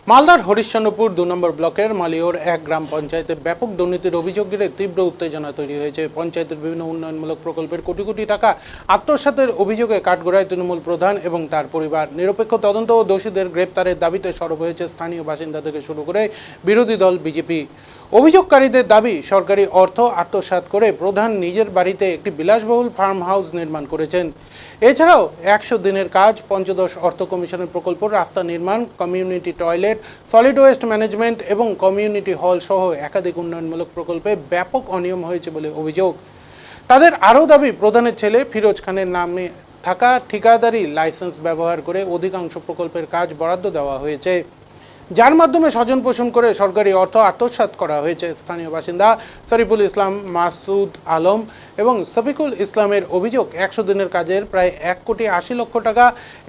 মালদার হরিশ্চন্দ্রপুর ২ নম্বর ব্লকের মালিওর এক গ্রাম পঞ্চায়েতে ব্যাপক দুর্নীতির অভিযোগ ঘিরে তীব্র উত্তেজনা তৈরি হয়েছে। পঞ্চায়েতের বিভিন্ন উন্নয়নমূলক প্রকল্পের কোটি কোটি টাকা আত্মসাতের অভিযোগে কাঠগড়ায় তৃণমূল প্রধান এবং তার পরিবার। নিরপেক্ষ তদন্ত ও দোষীদের গ্রেপ্তারের দাবিতে সরব হয়েছে স্থানীয় বাসিন্দা থেকে শুরু করে বিরোধী দল বিজেপি। অভিযোগকারীদের দাবি, সরকারি অর্থ আত্মসাৎ করে প্রধান নিজের বাড়িতে একটি বিলাসবহুল ফার্ম হাউস নির্মাণ করেছেন। এছাড়াও ১০০ দিনের কাজ, পঞ্চদশ অর্থ কমিশনের প্রকল্প, রাস্তা নির্মাণ, community toilet, solid waste management এবং কমিউনিটি হল সহ একাধিক উন্নয়নমূলক প্রকল্পে ব্যাপক অনিয়ম হয়েছে বলে অভিযোগ। তাদের আরও দাবি, প্রধানের ছেলে ফিরোজ খানের নামে থাকা ঠিকাদারি লাইসেন্স ব্যবহার করে অধিকাংশ প্রকল্পের কাজ বরাদ্দ দেওয়া হয়েছে, যার মাধ্যমে স্বজন পোষণ করে সরকারি অর্থ আত্মসাৎ করা হয়েছে। স্থানীয় বাসিন্দা শরীফুল ইসলাম, মাসুদ আলম এবং শফিকুল ইসলামের অভিযোগ, ১০০ দিনের কাজের প্রায় ১,৮০,০০,০০০ টাকা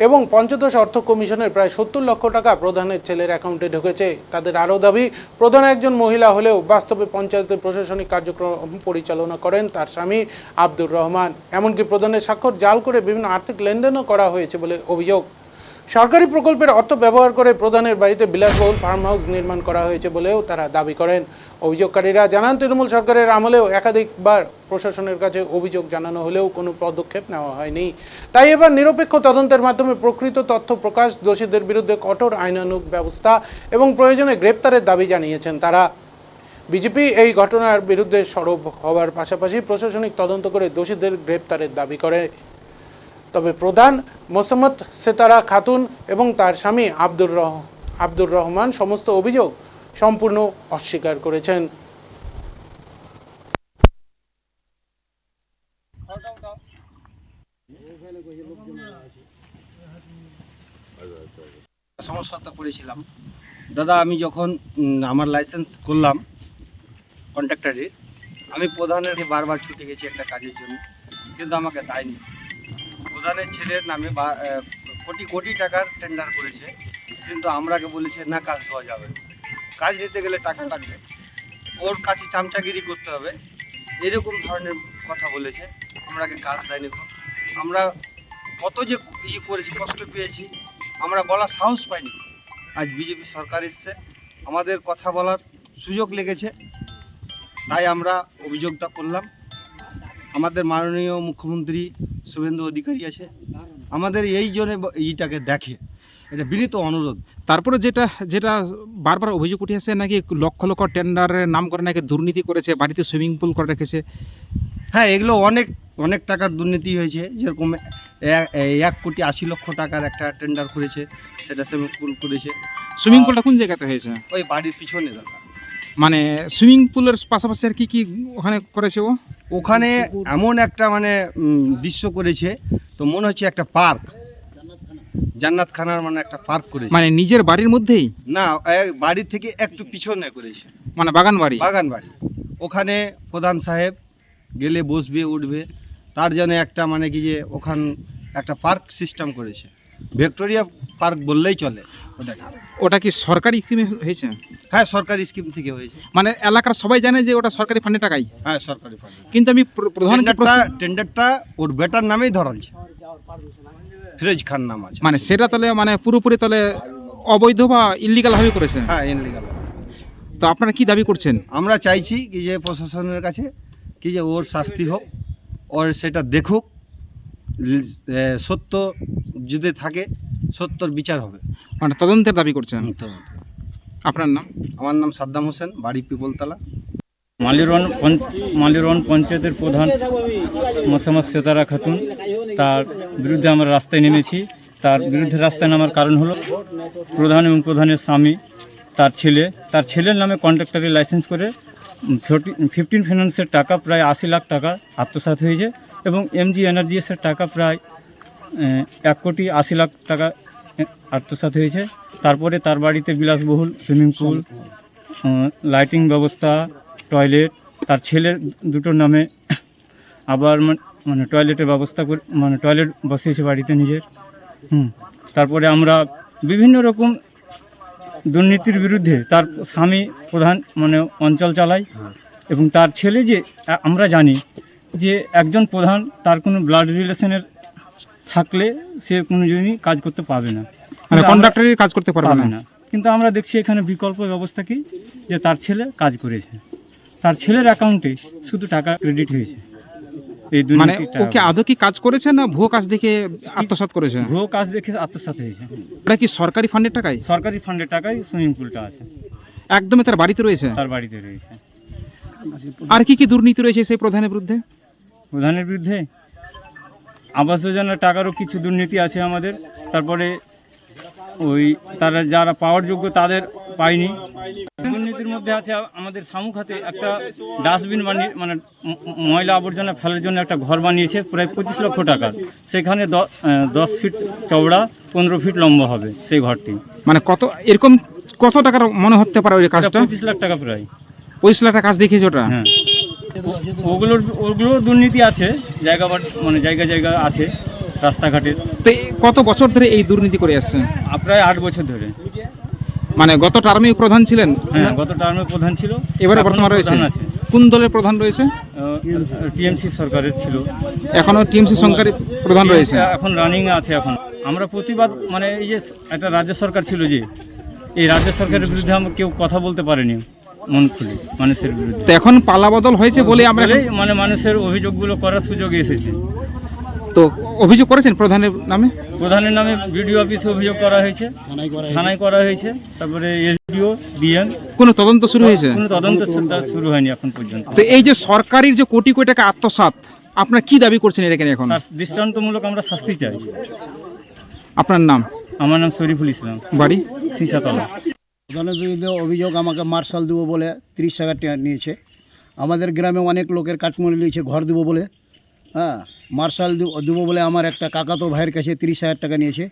এবং পঞ্চদশ অর্থ কমিশনের প্রায় ৭০ লক্ষ টাকা প্রধানের ছেলের অ্যাকাউন্টে ঢুকেছে। তাদের আরও দাবি, প্রধান একজন মহিলা হলেও বাস্তবে পঞ্চায়েতের প্রশাসনিক কার্যক্রম পরিচালনা করেন তার স্বামী আব্দুর রহমান। এমনকি প্রধানের স্বাক্ষর জাল করে বিভিন্ন আর্থিক লেনদেনও করা হয়েছে বলে অভিযোগ। সরকারি প্রকল্পের অর্থ ব্যবহার করে প্রধানের বাড়িতে বিলাসবহুল ফার্ম হাউস নির্মাণ করা হয়েছে বলেও তারা দাবি করেন। অভিযোগকারীরা জানান, তৃণমূল সরকারের আমলেও একাধিকবার প্রশাসনের কাছে অভিযোগ জানানো হলেও কোনো পদক্ষেপ নেওয়া হয়নি। তাই এবার নিরপেক্ষ তদন্তের মাধ্যমে প্রকৃত তথ্য প্রকাশ, দোষীদের বিরুদ্ধে কঠোর আইনানুগ ব্যবস্থা এবং প্রয়োজনে গ্রেপ্তারের দাবি জানিয়েছেন তারা। বিজেপি এই ঘটনার বিরুদ্ধে সরব হওয়ার পাশাপাশি প্রশাসনিক তদন্ত করে দোষীদের গ্রেপ্তারের দাবি করে। তবে প্রধান মোসাম্মদ সেতারা খাতুন এবং তার স্বামী আব্দুর রহমান সমস্ত অভিযোগ সম্পূর্ণ অস্বীকার করেছেন। সমস্যাটা পড়েছিলাম দাদা, আমি যখন আমার লাইসেন্স করলাম কন্ট্রাক্টরে, আমি প্রধানের বারবার ছুটে গেছি একটা কাজের জন্য, কিন্তু আমাকে দেয়নি। প্রধানের ছেলের নামে কোটি কোটি টাকার টেন্ডার করেছে, কিন্তু আমরাকে বলেছে না, কাজ দেওয়া যাবে, কাজ নিতে গেলে টাকা লাগবে, ওর কাছে চামচাগিরি করতে হবে, এরকম ধরনের কথা বলেছে। আমরাকে কাজ দেয়নি। আমরা কত যে করেছি, কষ্ট পেয়েছি, আমরা বলার সাহস পাইনি। আজ বিজেপি সরকার এসছে, আমাদের কথা বলার সুযোগ লেগেছে, তাই আমরা অভিযোগটা করলাম। আমাদের মাননীয় মুখ্যমন্ত্রী শুভেন্দু অধিকারী আছে, আমাদের এই জন্য এইটাকে দেখে, এটা বিনীত অনুরোধ। তারপরে যেটা বারবার অভিযোগ উঠে আসে, নাকি লক্ষ লক্ষ টেন্ডারের নাম করে নাকি দুর্নীতি করেছে, বাড়িতে সুইমিং পুল করে রেখেছে। হ্যাঁ, এগুলো অনেক অনেক টাকার দুর্নীতি হয়েছে। যেরকম 1,80,00,000 টাকার একটা টেন্ডার করেছে, সেটা সুইমিং পুল করেছে। সুইমিং পুলটা কোন জায়গাতে হয়েছে? ওই বাড়ির পিছনে দাদা। মানে সুইমিং পুলের পাশাপাশি আর কি ওখানে করেছে ও? ওখানে এমন একটা দৃশ্য করেছে, তো মনে হচ্ছে একটা পার্ক, জান্নাত খানার একটা পার্ক করেছে। মানে নিজের বাড়ির মধ্যেই না, বাড়ি থেকে একটু পিছনে করেছে, মানে বাগান বাড়ি। ওখানে প্রধান সাহেব গেলে বসবে, উঠবে, তার জন্য একটা কি যে ওখান একটা পার্ক সিস্টেম করেছে, ভিক্টোরিয়া পার্ক বললেই চলে। ওটা কি সরকারি স্কিমে হয়েছে? হ্যাঁ, সরকারি স্কিম থেকে হয়েছে। মানে এলাকার সবাই জানে যে ওটা সরকারি ফান্ডে টাকাই? হ্যাঁ, সরকারি ফান্ডে। কিন্তু আমি প্রধান টেন্ডারটা ওর বেটার নামেই ধরালছে, ফিরোজ খান নাম আছে। মানে সেটা তাহলে পুরোপুরি তাহলে অবৈধ বা ইল্লিগাল ভাবে করেছে? হ্যাঁ, ইল্লিগাল। তো আপনারা কি দাবি করছেন? আমরা চাইছি কি যে প্রশাসনের কাছে কি যে ওর শাস্তি হোক, ওর সেটা দেখুক, সত্য যদি থাকে সত্যর বিচার হবে, মানে তদন্তের দাবি করছেন। আপনার নাম? আমার নাম সাদ্দাম হোসেন, বাড়ি পিপলতলা। মালিরওয়ান পঞ্চায়েতের প্রধান মোসাম্মদ সেতারা খাতুন, তার বিরুদ্ধে আমরা রাস্তায় নেমেছি। তার বিরুদ্ধে রাস্তায় নামার কারণ হলো প্রধান এবং প্রধানের স্বামী, তার ছেলের নামে কন্ট্রাক্টরি লাইসেন্স করে 15 ফাইন্যান্সের টাকা প্রায় 80 লাখ টাকা আত্মসাৎ হয়েছে এবং এমজি এনার্জিএসের টাকা প্রায় 1,80,00,000 টাকা আত্মসাৎ হয়েছে। তারপরে তার বাড়িতে বিলাসবহুল সুইমিং পুল, লাইটিং ব্যবস্থা, টয়লেট, তার ছেলের দুটোর নামে আবার টয়লেটের ব্যবস্থা করে টয়লেট বসিয়েছে বাড়িতে নিজের। তারপরে আমরা বিভিন্ন রকম দুর্নীতির বিরুদ্ধে তার স্বামী প্রধান অঞ্চল চালায় এবং তার ছেলে, যে আমরা জানি যে একজন প্রধান তার কোনো ব্লাড রিলেশনের থাকলে সে কোনো জনই কাজ করতে পারবে না, কন্ডাক্টরের কাজ করতে পারবে না। কিন্তু আমরা দেখছি এখানে বিকল্প ব্যবস্থা কি, যে তার ছেলে কাজ করেছে, তার ছেলের অ্যাকাউন্টে শুধু টাকা ক্রেডিট হয়েছে। এই মানে দুর্নীতিটা ওকে আদৌ কি কাজ করেছে না ভুয়ো কাজ দেখে আত্মসাৎ করেছে? ভুয়ো কাজ দেখে আত্মসাৎ হয়েছে। এটা কি সরকারি ফান্ডের টাকায়? সরকারি ফান্ডের টাকায় সুইমিং পুলটা আছে, একদমই তার বাড়িতে রয়েছে। তার বাড়িতে রয়েছে। আর কি কি দুর্নীতি রয়েছে সেই প্রধানের বিরুদ্ধে? প্রধানের বিরুদ্ধে আবাস যোজনার টাকারও কিছু দুর্নীতি আছে আমাদের। তারপরে ওই তারা যারা পাওয়ার যোগ্য তাদের পায়নি। দুর্নীতির মধ্যে আছে আমাদের সামুখাতে একটা ডাস্টবিন বানিয়ে, মানে ময়লা আবর্জনা ফেলার জন্য একটা ঘর বানিয়েছে প্রায় 25 লক্ষ টাকা। সেখানে 10 ফিট চওড়া, 15 ফিট লম্বা হবে সেই ঘরটি। মানে কত এরকম কত টাকার মনে হতে পারে ওই কাজটা? 25 লাখ টাকা প্রায়। 25 লাখ টাকা কাজ দেখিয়েছে ওটা? হ্যাঁ, ওগুলো দুর্নীতি আছে, মানে জায়গা আছে রাস্তাঘাটে। তো কত বছর ধরে এই দুর্নীতি করে আসছে? প্রায় 8 বছর ধরে। মানে গত টার্মে প্রধান ছিলেন? হ্যাঁ, গত টার্মে প্রধান ছিল, এবারে এখনো বর্তমান রয়েছে। প্রধান আছে। কোন দলের প্রধান রয়েছে? টিএমসি সরকারের ছিল, এখনো টিএমসি সরকারি প্রধান রয়েছে। এখন রানিং আছে। এখন আমরা প্রতিবাদ, মানে এই যে একটা রাজ্য সরকার ছিল, যে এই রাজ্য সরকারের বিরুদ্ধে আমরা কেউ কথা বলতে পারেনি মন খুলে মানুষের বিরুদ্ধে। তো এখন পালা বদল হয়েছে বলে আমরা মানে মানুষের অভিযোগগুলো করার সুযোগ এসেছে। তো অভিযোগ করেছেন প্রধানের নামে? প্রধানের নামে বিডিও অফিসে অভিযোগ করা হয়েছে, থানায় করা হয়েছে, তারপরে এসডিও, ডিএম। কোনো তদন্ত শুরু হয়েছে? কোনো তদন্ত শুরু হয়নি এখন পর্যন্ত। তো এই যে সরকারের যে কোটি কোটি টাকা আত্মসাৎ, আপনারা কি দাবি করছেন এটা কেন এখন? তার দৃষ্টান্তমূলক আমরা শাস্তি চাই। আপনার নাম? আমার নাম শরীফুল ইসলাম, বাড়ি? সিসাতলা। প্রধানের বিরুদ্ধে অভিযোগ, আমাকে মার্শাল দেবো বলে 30,000 টাকা নিয়েছে। আমাদের গ্রামে অনেক লোকের কাঠমুড়ি নিয়েছে ঘর দেবো বলে। হ্যাঁ, মার্শাল দেবো বলে আমার একটা কাকাতো ভাইয়ের কাছে 30,000 টাকা নিয়েছে।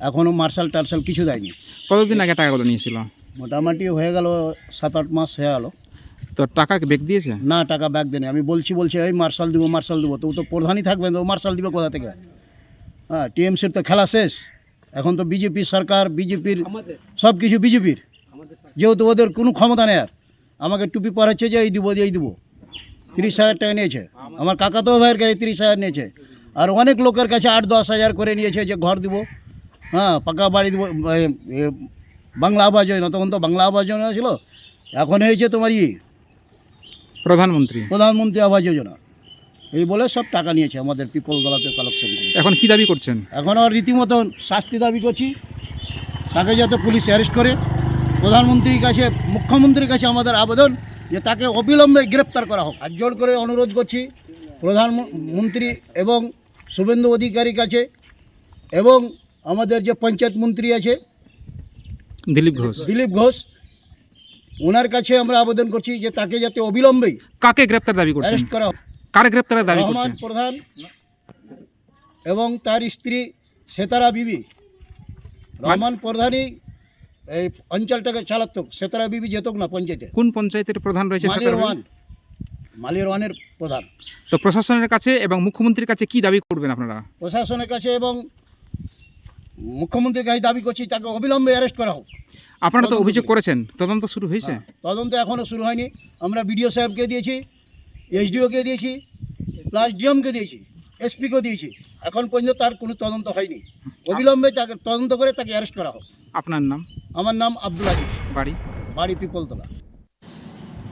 এখনও মার্শাল টার্শাল কিছু দেয়নি। কতদিন আগে টাকাগুলো নিয়েছিল? মোটামুটি হয়ে গেল 7-8 মাস হয়ে গেল। তো টাকা ব্যাক দিয়েছে? না, টাকা ব্যাক দেয়নি। আমি বলছি এই মার্শাল দেবো, তো ও তো প্রধানই থাকবেন, তো ও মার্শাল দিবে কোথা থেকে? হ্যাঁ, টিএমসির তো খেলা শেষ। এখন তো বিজেপি সরকার, বিজেপির সব কিছু বিজেপির, যেহেতু ওদের কোনো ক্ষমতা নেই। আর আমাকে টুপি পরাচ্ছে যে এই দিব 30,000 টাকা নিয়েছে। আমার কাকাতো ভাইয়ের কাছে 30,000 নিয়েছে। আর অনেক লোকের কাছে 8-10 হাজার করে নিয়েছে যে ঘর দিব, হ্যাঁ, পাকা বাড়ি দিব, বাংলা আবাস যোজনা। তখন তো বাংলা আবাস যোজনা ছিল, এখন হয়েছে তোমার প্রধানমন্ত্রী আবাস যোজনা। এই বলে সব টাকা নিয়েছে আমাদের পিপল গলাতে কালেকশন করে। এখন কি দাবি করছেন? এখন আর রীতিমতন শাস্তি দাবি করছি, তাকে যাতে পুলিশ অ্যারেস্ট করে। প্রধানমন্ত্রীর কাছে, মুখ্যমন্ত্রীর কাছে আমাদের আবেদন যে তাকে অবিলম্বে গ্রেপ্তার করা হোক। আর জোর করে অনুরোধ করছি প্রধানমন্ত্রী এবং শুভেন্দু অধিকারীর কাছে, এবং আমাদের যে পঞ্চায়েত মন্ত্রী আছে দিলীপ ঘোষ, ওনার কাছে আমরা আবেদন করছি যে তাকে যাতে অবিলম্বে কাকে গ্রেপ্তার দাবি করছেন? অ্যারেস্ট করা হোক। কারে গ্রেপ্তারের দাবি রহমান করছেন? প্রধান এবং তার স্ত্রী সেতারা বিবি। রহমান প্রধানই এই অঞ্চলটাকে চালাতো, সেতারা বিবি যেত না পঞ্চায়েতে। কোন পঞ্চায়েতের প্রধান রয়েছে? মালির ওয়ানের প্রধান। তো প্রশাসনের কাছে এবং মুখ্যমন্ত্রীর কাছে কি দাবি করবেন আপনারা? প্রশাসনের কাছে এবং মুখ্যমন্ত্রীর কাছে দাবি করছি তাকে অবিলম্বে অ্যারেস্ট করা হোক। আপনারা তো অভিযোগ করেছেন, তদন্ত শুরু হয়েছে? তদন্ত এখনও শুরু হয়নি। আমরা বিডিও সাহেবকে দিয়েছি, এসডিওকে দিয়েছি, প্লাস ডিএমকে দিয়েছি, এসপিকে দিয়েছি। এখন পর্যন্ত তার কোনো তদন্ত হয়নি। অবিলম্বে তাকে তদন্ত করে তাকে অ্যারেস্ট করা হোক। আপনার নাম? আমার নাম আব্দুল আজিজ, বাড়ি পিপলতলা।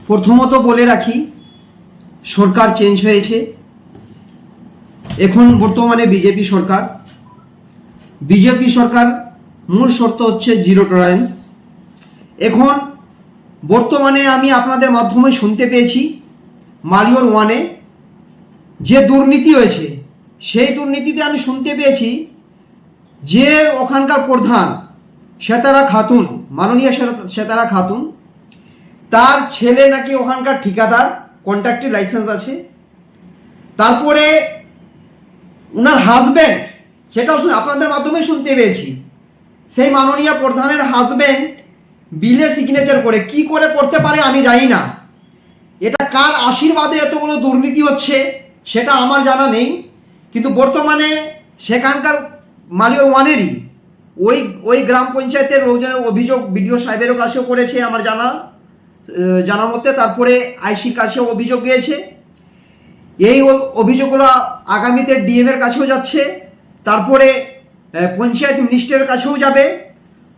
প্রথমত বলে রাখি, সরকার চেঞ্জ হয়েছে। এখন বর্তমানে বিজেপি সরকার। বিজেপি সরকার মূল শর্ত হচ্ছে জিরো টলারেন্স। এখন বর্তমানে আমি আপনাদের মাধ্যমে শুনতে পেয়েছি মালিওর 1-এ যে দুর্নীতি হয়েছে, সেই দুর্নীতিতে আমি শুনতে পেয়েছি যে ওখানকার প্রধান সেতারা খাতুন, মাননীয় সেতারা খাতুন, তার ছেলে নাকি ওখানকার ঠিকাদার, কন্ট্রাক্টের লাইসেন্স আছে। তারপরে ওনার হাজব্যান্ড, সেটাও আপনাদের মাধ্যমে শুনতে পেয়েছি, সেই মাননীয় প্রধানের হাজব্যান্ড বিলে সিগনেচার করে, কি করে করতে পারে আমি জানি না। এটা কার আশীর্বাদে এতগুলো দুর্নীতি হচ্ছে সেটা আমার জানা নেই। কিন্তু বর্তমানে সেখানকার মালিওর 1-এরই ওই গ্রাম পঞ্চায়েতের লোকজনের অভিযোগ বিডিও সাহেবেরও কাছেও করেছে আমার জানা মতে। তারপরে আইসির কাছেও অভিযোগ গিয়েছে। এই অভিযোগগুলো আগামীতে ডিএম এর কাছেও যাচ্ছে, তারপরে পঞ্চায়েত মিনিস্টারের কাছেও যাবে।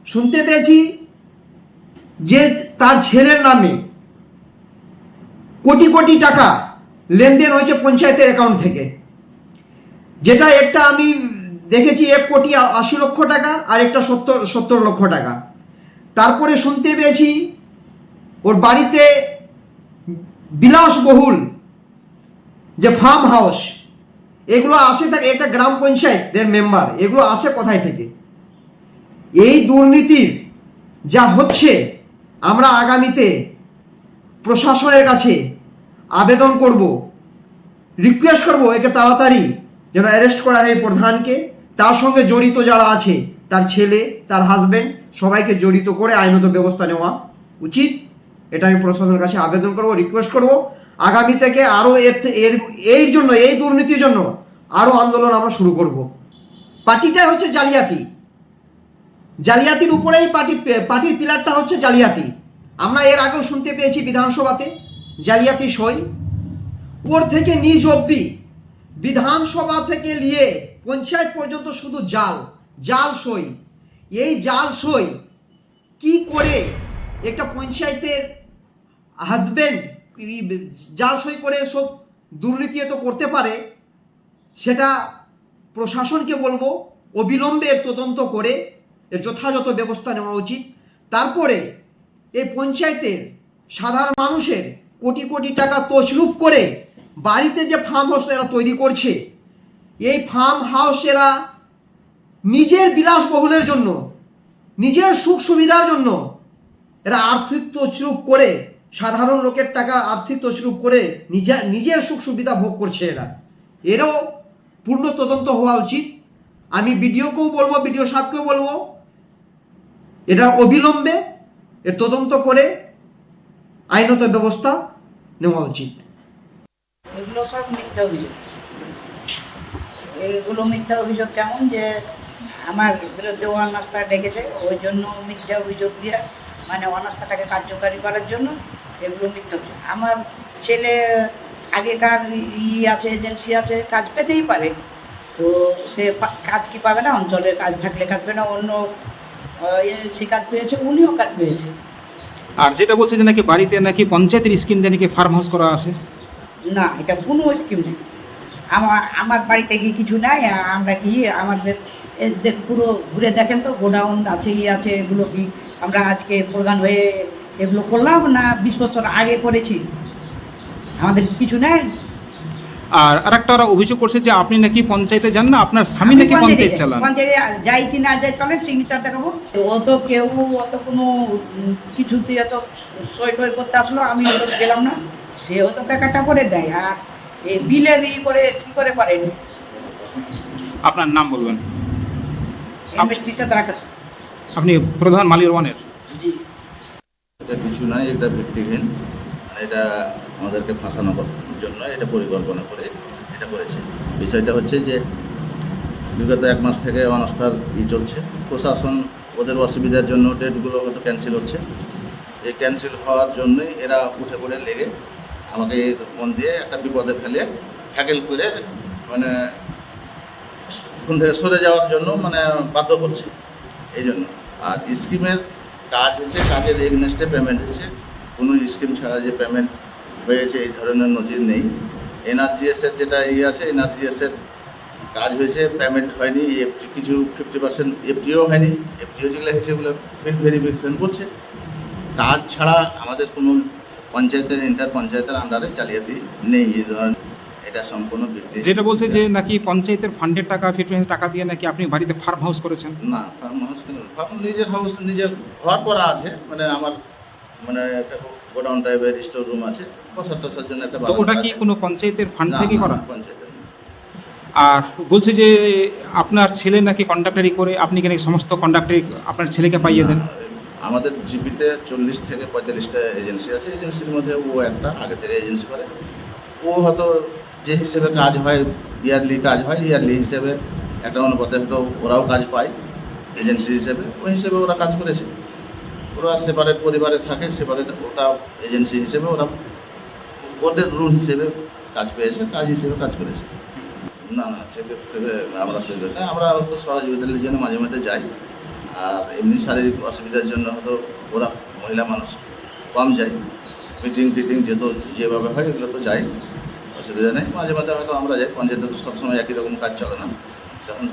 শুনতে পেয়েছি যে তার ছেলের নামে কোটি কোটি টাকা লেনদেন হয়েছে পঞ্চায়েতের অ্যাকাউন্ট থেকে, যেটা একটা আমি দেখেছি 1,80,00,000 টাকা আর একটা 70 লক্ষ টাকা। তারপরে শুনতে পেয়েছি ওর বাড়িতে বিলাসবহুল যে ফার্ম হাউস, এগুলো আসে থাকে একটা গ্রাম পঞ্চায়েতের মেম্বার, এগুলো আসে কোথায় থেকে? এই দুর্নীতির যা হচ্ছে, আমরা আগামীতে প্রশাসনের কাছে আবেদন করব, রিকোয়েস্ট করব একে তাড়াতাড়ি যেন অ্যারেস্ট করা হয় প্রধানকে, তার সঙ্গে জড়িত যারা আছে তার ছেলে, তার হাজবেন্ড, সবাইকে জড়িত করে আইনত ব্যবস্থা নেওয়া উচিত। এটা আমি প্রশাসনের কাছে আবেদন করব, রিকোয়েস্ট করব। আগামী থেকে আরও এই জন্য, এই দুর্নীতির জন্য আরও আন্দোলন আমরা শুরু করব। পার্টিটা হচ্ছে জালিয়াতি, জালিয়াতির উপরেই পার্টির পিলারটা হচ্ছে জালিয়াতি। আমরা এর আগেও শুনতে পেয়েছি বিধানসভাতে জালিয়াতি সই, উপর থেকে নিচ অবধি, বিধানসভা থেকে নিয়ে পঞ্চায়েত পর্যন্ত শুধু জাল সই। এই জাল সই কি করে একটা পঞ্চায়েতের হাজবেন্ড জাল সই করে সব দুর্নীতি তো করতে পারে, সেটা প্রশাসনকে বলবো অবিলম্বে এর তদন্ত করে এর যথাযথ ব্যবস্থা নেওয়া উচিত। তারপরে এই পঞ্চায়েতের সাধারণ মানুষের কোটি কোটি টাকা তছরূপ করে বাড়িতে যে ফার্ম হাউস এরা তৈরি করছে, এই ফার্ম হাউস এরা নিজের বিলাসবহুলের জন্য, নিজের সুখ সুবিধার জন্য এরা আর্থিক তছরূপ করে, সাধারণ লোকের টাকা আর্থিক তছরূপ করে নিজের সুখ সুবিধা ভোগ করছে এরা। এরও পূর্ণ তদন্ত হওয়া উচিত। আমি বিডিওকেও বলবো, বিডিও সাহেবকেও বলবো, এটা অবিলম্বে এর তদন্ত করে আইনত ব্যবস্থা নেওয়া উচিত। এগুলো সব মিথ্যা অভিযোগ। এগুলো মিথ্যা অভিযোগ কেমন যে আমার বিরুদ্ধে অনাস্থা ডেকেছে, ওই জন্য মিথ্যা অভিযোগ দিয়ে মানে অনাস্থাটাকে কার্যকারী করার জন্য এগুলো মিথ্যা অভিযোগ। আমার ছেলে আগেকার আছে, এজেন্সি আছে, কাজ পেতেই পারে, তো সে কাজ কি পাবে না? অঞ্চলের কাজ থাকলে কাজ পেয়ে না, অন্য এজেন্সি কাজ পেয়েছে, উনিও কাজ পেয়েছে। আর যেটা বলছে যে নাকি বাড়িতে নাকি পঞ্চায়েতের স্কিম দিয়ে নাকি ফার্ম হাউস করা আছে, না, এটা কোনো স্কিম নেই। আমার বাড়িতে কি কিছু নাই? আমরা কি আমাদের পুরো ঘুরে দেখেন তো, গোডাউন আছে, আছে, এগুলো কি আমরা আজকে প্রধান হয়ে এগুলো করলাম না 20 বছর আগে করেছি? আমাদের কিছু নেই। আর আরেকটা ওরা অভিযোগ করছে যে আপনি নাকি পঞ্চায়েতে যান না, আপনার স্বামী নাকি পঞ্চায়েত চালান। পঞ্চায়েতে যাই কি না যাই চলেন, সিগনেচার দেখাবো। ও তো কেউ অত কোনো কিছুতে অত সই টই করতে আসলো, আমি অত গেলাম না, সেও তো টাকাটা করে দেয়। আর এই বিলের করে কি করে পারেনি? আপনার নাম বলবেন? এমএসটি সাথে রাখা। আপনি প্রধান মালির ওয়ানের? জি। এটা কিছু নাই, এটা ভিত্তিহীন, এটা আমাদেরকে ফাঁসানোর জন্য এটা পরিকল্পনা করে এটা করেছে। বিষয়টা হচ্ছে যে বিগত 1 মাস থেকে অনাস্থার চলছে। প্রশাসন ওদের অসুবিধার জন্য ডেটগুলো হয়তো ক্যান্সেল হচ্ছে। এই ক্যান্সেল হওয়ার জন্যই এরা উঠে পড়ে লেগে আমাকে মন দিয়ে একটা বিপদে ফেলে হ্যাকেল করে মানে ওখান থেকে সরে যাওয়ার জন্য মানে বাধ্য করছে এই জন্য। আর স্কিমের কাজ হচ্ছে, কাজের এগনেস্টে পেমেন্ট হচ্ছে, কোনো স্কিম ছাড়া যে পেমেন্ট হয়েছে এই ধরনের নজির নেই। এনআরজিএসের যেটা আছে, এনআরজিএসের কাজ হয়েছে, পেমেন্ট হয়নি, কিছু 50% এফটিও হয়নি, এফটিও যেগুলো হয়েছে সেগুলো ফিল্ড ভেরিফিকেশন করছে। কাজ ছাড়া আমাদের কোনো পঞ্চায়েতের ইন্টার পঞ্চায়েতের আন্ডারে জালিয়াতি নেই এই ধরনের, এটা সম্পূর্ণ ভিত্তি। যেটা বলছে যে নাকি পঞ্চায়েতের ফান্ডের টাকা, ফিটমেন্টের টাকা দিয়ে নাকি আপনি বাড়িতে ফার্ম হাউস করেছেন। না, ফার্ম হাউস কেন, ফার্ম নিজের হাউস, নিজের ঘর করা আছে, মানে আমার মানে একটা গোডাউন টাইপের স্টোর রুম আছে, বসার জন্য একটা। তো ওটা কি কোনো পঞ্চায়েতের ফান্ড থেকে করা? পঞ্চায়েতের। আর বলছে যে আপনার ছেলে নাকি কন্ডাক্টারি করে, আপনি কি নাকি সমস্ত কন্ডাক্টারি আপনার ছেলেকে পাইয়ে দেন? আমাদের জিপিতে 40 থেকে 45টা এজেন্সি আছে, এজেন্সির মধ্যে ও একটা আগে থেকে এজেন্সি করে। ও হয়তো যে হিসেবে কাজ হয়, ইয়ারলি কাজ হয়, ইয়ারলি হিসেবে একটা অনুপাতে হয়তো ওরাও কাজ পায় এজেন্সি হিসেবে, ওই হিসেবে ওরা কাজ করেছে। ওরা সেপারেট পরিবারে থাকে, সেপারেট, ওটা এজেন্সি হিসেবে ওরা ওদের রুল হিসেবে কাজ পেয়েছে, কাজ হিসেবে কাজ করেছে। না না, চেপে আমরা সহযোগিতা, আমরা হয়তো সহযোগিতার জন্য মাঝে মাঝে যাই। আর এমনি শারীরিক অসুবিধার জন্য হয়তো ওরা মহিলা মানুষ কম যায়, মিটিং টিটিং যেভাবে হয় এগুলো তো যাই, অসুবিধা নেই। মাঝে মাঝে হয়তো আমরা যাই, পঞ্চায়েতে সবসময় একই রকম কাজ চলে না, যখন